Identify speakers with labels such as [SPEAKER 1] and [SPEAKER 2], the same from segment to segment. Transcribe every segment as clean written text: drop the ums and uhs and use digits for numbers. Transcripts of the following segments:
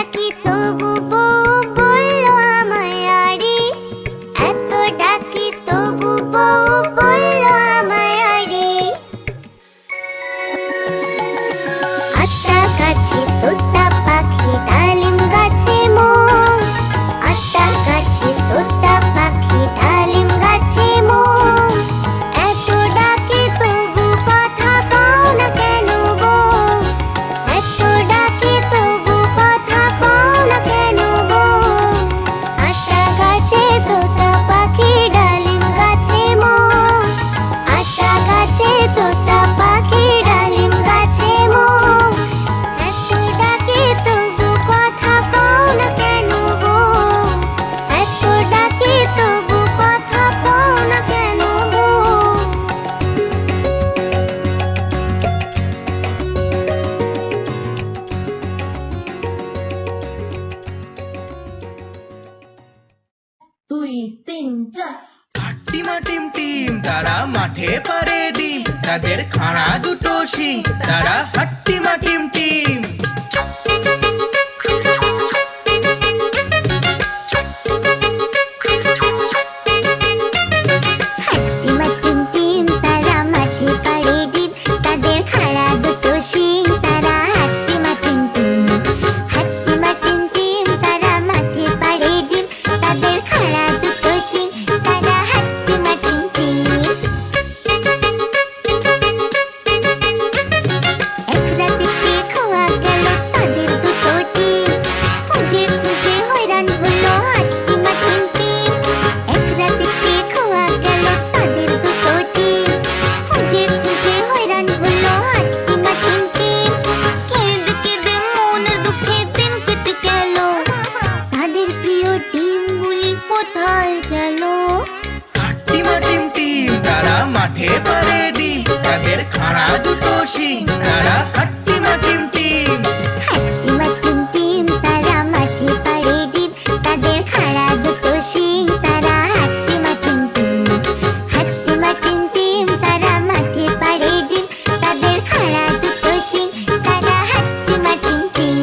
[SPEAKER 1] ডাকি তবু বউ বললো আমায় আরে, এত ডাকি তবু বউ বললো আমায় আরে। আটটা গাছে তোতা পাখি ডালিম গাছে মোর, আটটা গাছে তোতা পাখি ডালিম গাছে মোর। এত ডাকে তবু কথা কও না কেন গো, এত ডাকে তবু কথা কও না কেন গো। আটটা গাছে তোতা পাখি ডালিম গাছে মোর, আটটা গাছে তোতা পাখি ডালিম গাছে মোর। এত ডাকে তবু কথা কও না কেন গো, এত ডাকে তবু কথা কও না কেন গো।
[SPEAKER 2] দুই তিন চার।
[SPEAKER 3] টিমা টিম টিম তারা মাঠে পারে ডিম, তাদের খাড়া দুটো শিং, তারা হাট্টিমা টিম টিম।
[SPEAKER 1] হাট্টিমা টিম টিম তারা মাঠে পাড়ে ডিম, তাদের খাড়া দুটো শিং, তারা হাট্টিমা টিম টিম। হাট্টিমা টিম টিম তারা মাঠে পাড়ে ডিম, তাদের খাড়া দুটো শিং, তারা হাট্টিমা টিম টিম। এক রাতেতে খোয়া গেল তাদের দুটো ডিম, খুঁজে খুঁজে হয়রান হলো হাট্টিমা টিম টিম। এক রাতেতে খোয়া গেল তাদের দুটো ডিম, খুঁজে খুঁজে হয়রান হলো হাট্টিমা টিম টিম। কেঁদে কেঁদে মনের দুঃখে দিন কেটে গেল, তাদের প্রিয় ডিমগুলি কোথায় গেল।
[SPEAKER 3] হাট্টিমা টিম টিম তারা মাঠে পারে ডিম, তাদের খাড়া দুটো শিং, তারা হাট্টিমা টিম টিম।
[SPEAKER 1] হাট্টিমা টিম টিম তারা মাঠে পাড়ে ডিম, তাদের খাড়া দুটো শিং, তারা হাট্টিমা টিম টিম। হাট্টিমা টিম টিম তারা মাঠে পাড়ে ডিম, তাদের খাড়া দুটো শিং, তারা হাট্টিমা টিম টিম।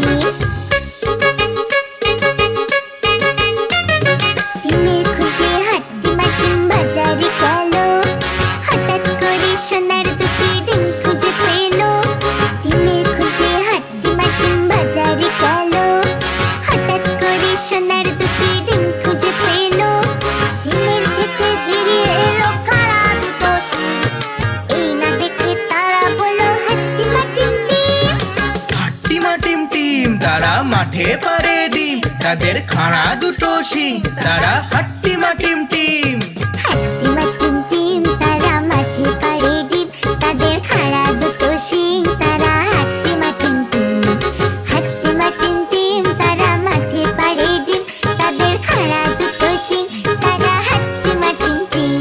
[SPEAKER 1] ডিমের খুঁজে হাট্টিমা টিম বাজারে গেল, হঠাৎ করে সোনার দুটি ডিম খুঁজে পেল। ডিমের খুঁজে হাট্টিমা টিম বাজারে গেল, হঠাৎ করে সোনার দুটি ডিম খুঁজে পেল। ডিমের থেকে বেরিয়ে এলো খাড়া দুটো শিং, এই না দেখে তারা বলল হাট্টিমা টিম টিম।
[SPEAKER 3] হাট্টিমা টিম টিম তারা মাঠে পারে ডিম, তাদের খাড়া দুটো শিং, তারা হাট্টিমা টিম টিম।
[SPEAKER 1] হাট্টিমা টিম টিম তারা মাঠে পাড়ে ডিম, তাদের খাড়া দুটো শিং, তারা হাট্টিমা টিম টিম। হাট্টিমা টিম টিম তারা মাঠে পাড়ে ডিম, তাদের খাড়া দুটো শিং, তারা হাট্টিমা টিম টিম।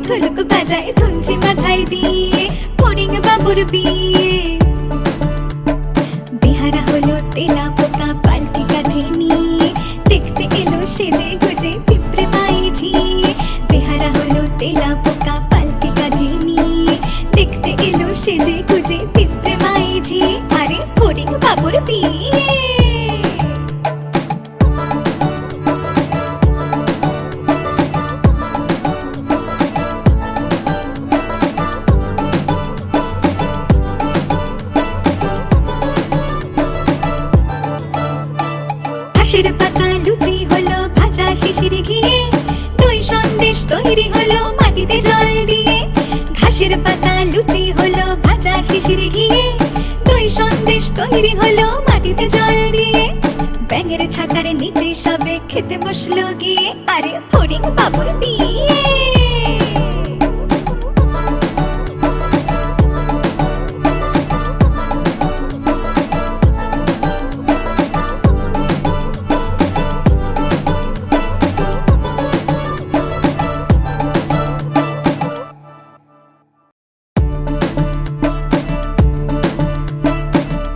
[SPEAKER 2] ঢোলক বাজায় ধুনচি মাথায় দিয়ে ফড়িং বাবুর বিয়ে। বেহারা হলো তেলা পোকা পালকি কাঁধে নিয়ে দেখতে এলো সেজে গুজে পিঁপড়ে পায়ে ঝিয়ে। বেহারা হলো তেলা পোকা পালকি কাঁধে নিয়ে দেখতে এলো সেজে গুজে পিঁপড়ে পায়ে ঝিয়ে। আরে ফড়িং বাবুর বিয়ে। ঘাসের পাতা লুচি হলো ভাজা শিশির ঘিয়ে দই সন্দেশ তৈরি হলো মাটিতে জল দিয়ে। ঘাসের পাতা লুচি হলো ভাজা শিশির ঘিয়ে দই সন্দেশ তৈরি হলো মাটিতে জল দিয়ে। ব্যাঙের ছাতার নিচে সবে খেতে বসলো গিয়ে। আরে ফড়িং বাবুর বিয়ে।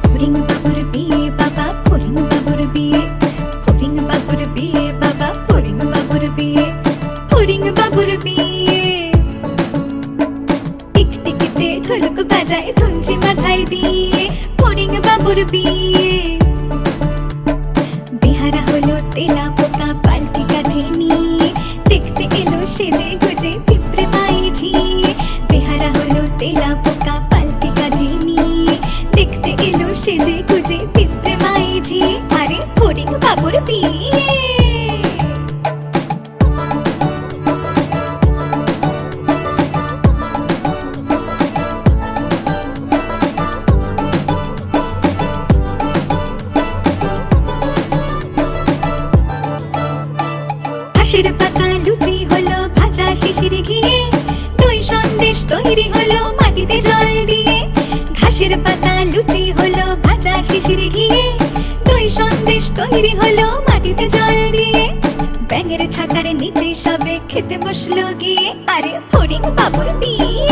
[SPEAKER 2] ফড়িং বাবুর বিয়ে বাবা ফড়িং বাবুর বিয়ে। ফড়িং বাবুর বিয়ে বাবা ফড়িং বাবুর বিয়ে। ফড়িং বাবুর বিয়ে। টিকটিকিতে ঢোলক বাজায় ধুনচি মাথায় দিয়ে ফড়িং বাবুর বিয়ে। বেহারা হলো তেলা পোকা পালকি কাঁধে নিয়ে দেখতে এলো সেজে গুজে পিঁপড়ে পায়ে ঝিয়ে। বেহারা হলো তেলা পোকা পালকি কাঁধে নিয়ে দেখতে এলো সেজে গুজে পিঁপড়ে পায়ে ঝিয়ে। আরে ফড়িং বাবুর বিয়ে। ঘাসের পাতা লুচি হলো ভাজা শিশির ঘিয়ে দই সন্দেশ তৈরি হলো মাটিতে জল দিয়ে। ঘাসের পাতা লুচি হলো ভাজা শিশির ঘিয়ে দই সন্দেশ তৈরি হলো মাটিতে জল দিয়ে। ব্যাঙের ছাতার নিচে সবে খেতে বসলো গিয়ে। আরে ফড়িং বাবুর বিয়ে।